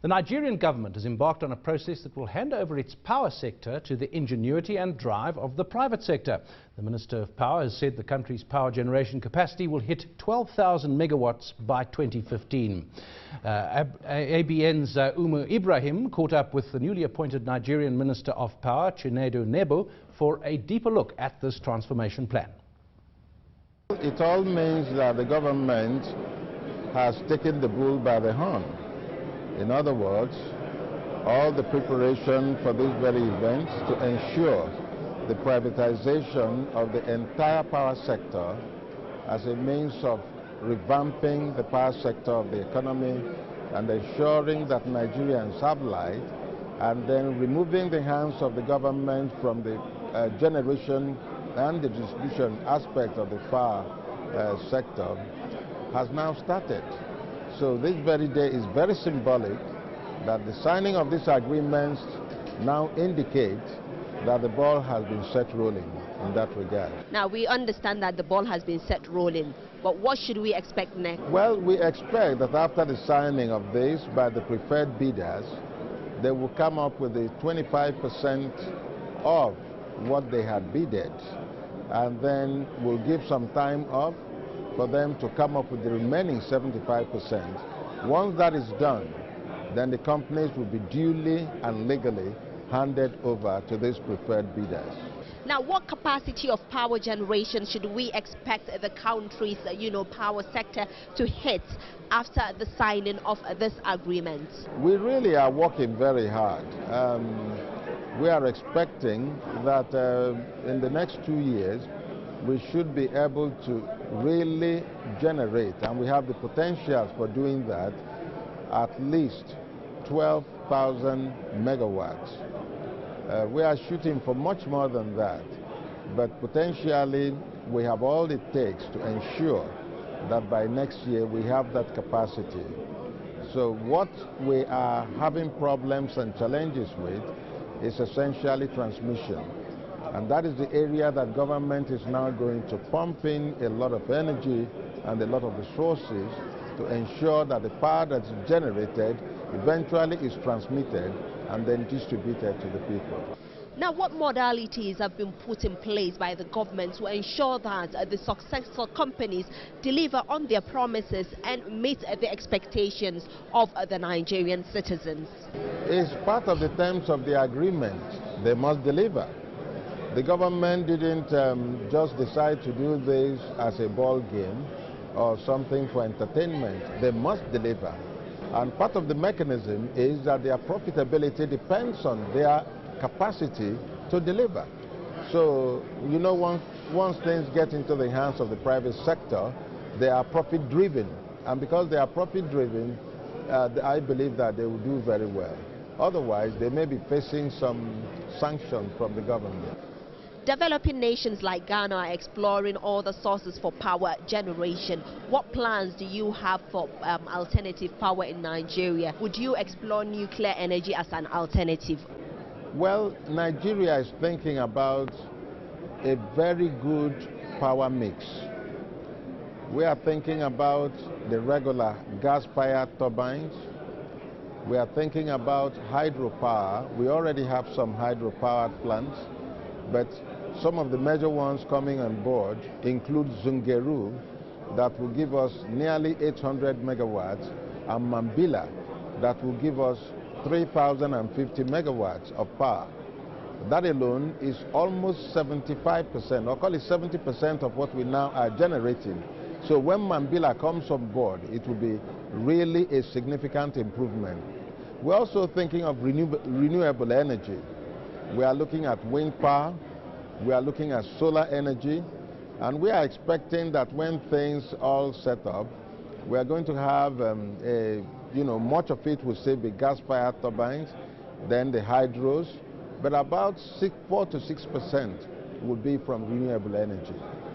The Nigerian government has embarked on a process that will hand over its power sector to the ingenuity and drive of the private sector. The Minister of Power has said the country's power generation capacity will hit 12,000 megawatts by 2015. ABN's Umu Ibrahim caught up with the newly appointed Nigerian Minister of Power, Chinedu Nebo, for a deeper look at this transformation plan. It all means that the government has taken the bull by the horn. In other words, all the preparation for this very event to ensure the privatization of the entire power sector as a means of revamping the power sector of the economy and ensuring that Nigerians have light, and then removing the hands of the government from the generation and the distribution aspect of the power sector has now started. So this very day is very symbolic that the signing of these agreements now indicate that the ball has been set rolling in that regard. Now we understand that the ball has been set rolling, but what should we expect next? Well, we expect that after the signing of this by the preferred bidders, they will come up with a 25% of what they had bidded, and then we'll give some time off for them to come up with the remaining 75%. Once that is done, then the companies will be duly and legally handed over to these preferred bidders. Now, what capacity of power generation should we expect the country's, power sector to hit after the signing of this agreement? We really are working very hard. We are expecting that in the next 2 years, we should be able to really generate, and we have the potential for doing that, at least 12,000 megawatts. We are shooting for much more than that, but potentially we have all it takes to ensure that by next year we have that capacity. So what we are having problems and challenges with is essentially transmission. And that is the area that government is now going to pump in a lot of energy and a lot of resources to ensure that the power that's generated eventually is transmitted and then distributed to the people. Now, what modalities have been put in place by the government to ensure that the successful companies deliver on their promises and meet the expectations of the Nigerian citizens? It's part of the terms of the agreement. They must deliver. The government didn't just decide to do this as a ball game or something for entertainment. They must deliver. And part of the mechanism is that their profitability depends on their capacity to deliver. So, once things get into the hands of the private sector, they are profit-driven. And because they are profit-driven, I believe that they will do very well. Otherwise, they may be facing some sanctions from the government. Developing nations like Ghana are exploring all the sources for power generation. What plans do you have for alternative power in Nigeria? Would you explore nuclear energy as an alternative? Well, Nigeria is thinking about a very good power mix. We are thinking about the regular gas-fired turbines. We are thinking about hydropower. We already have some hydropowered plants, but some of the major ones coming on board include Zungeru, that will give us nearly 800 megawatts, and Mambila, that will give us 3,050 megawatts of power. That alone is almost 75%, or call it 70% of what we now are generating. So when Mambila comes on board, it will be really a significant improvement. We're also thinking of renewable energy. We are looking at wind power. We are looking at solar energy, and we are expecting that when things all set up, we are going to have much of it will still be gas-fired turbines, then the hydros, but about 4 to 6% will be from renewable energy.